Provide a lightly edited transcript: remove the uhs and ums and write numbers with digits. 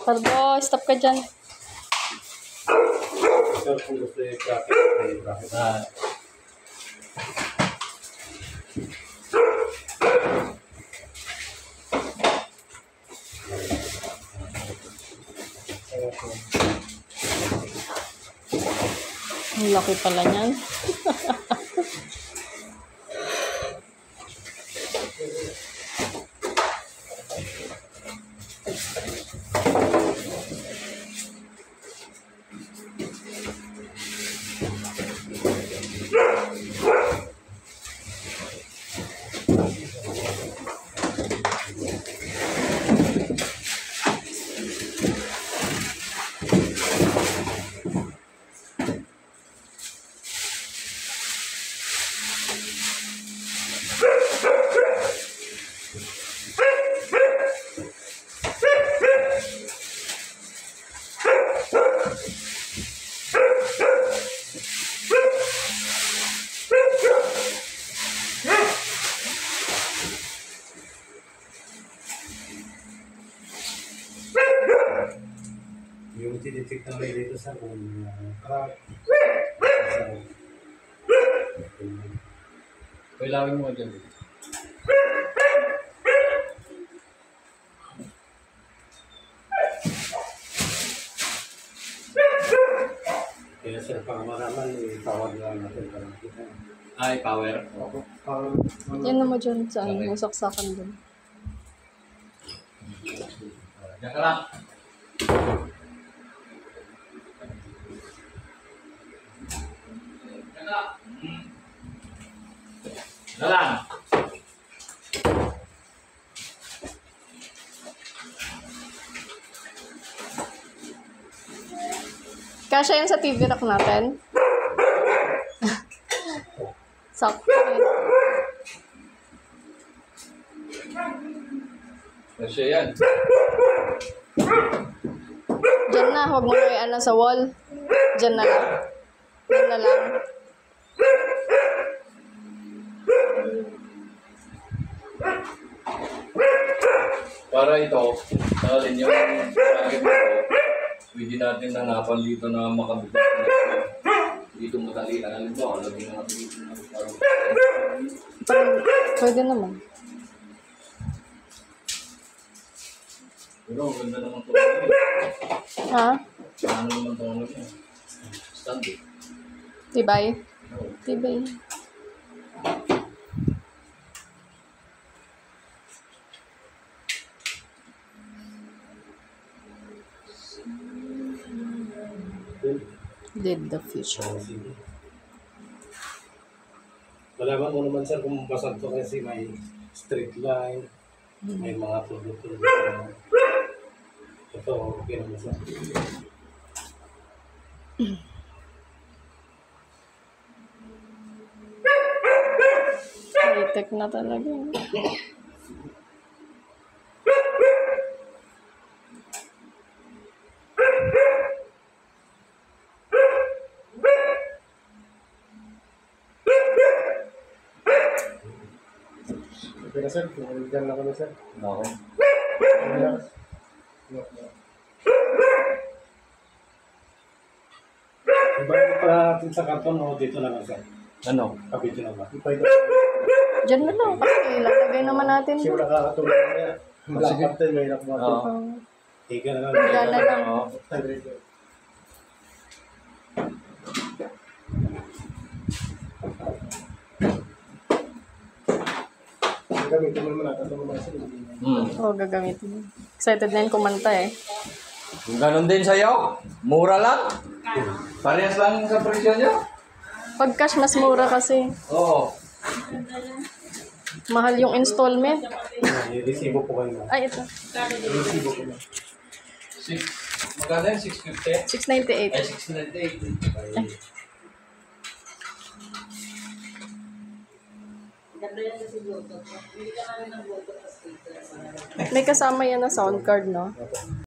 Pardo, stop ka dyan. Ang laki pala niyan. Yung tinitik namin dito sa kung crack. Kailangan mo dyan. Kaya sir, pang maraman, tawag lang natin para kita. Ay, power. Yan naman dyan sa ano, saksakan dun. Diyan ka lang. Diyan ka lang. Diyan lang. Kasya yan sa TV rack natin. Sakto. Kasi yan. Diyan na, huwag mo na ano sa wall. Diyan na lang. Diyan na lang. Para ito, nakalin yung target ito, pwede natin hanapan dito na makabit. Dito madali na lang ito. Lagi na natin dito na Pwede naman. pero ganda naman ito. Ha? Ano naman ito ano niya? Stand eh. Tibay? Tibay. Did the future. Malaman mo naman sir kung basag to kasi may straight line, may mga produkto. Ito, okay naman sir. High-tech na talaga. Okay na sir, dyan na kami sir. Okay. Ibalik pa natin sa karton o dito na lang sir. Ano? Kabito na ba? Diyan na lang. Kasi ilagay naman natin. Kasi wala kakatulong niya. Malakap tayo, may hirap mo ito. Oo. Higa na lang. Higa na lang. Oo. Gamitin mo naman natin ito naman sir. Oo, gagamitin. Excited na yun kumanta eh. Kung ganun din sa'yo, mura lang. Parehas lang sa presyo niyo. Pag cash, mas mura kasi. Oo. Mahal yung installment. Resibo po kayo. Ay, ito. Resibo po na. Magkano yun? 650? 698. Ay, 698. Ganda yan kasi Bluetooth. Bili ka namin ng Bluetooth na speaker. May kasama yan na sound card, no?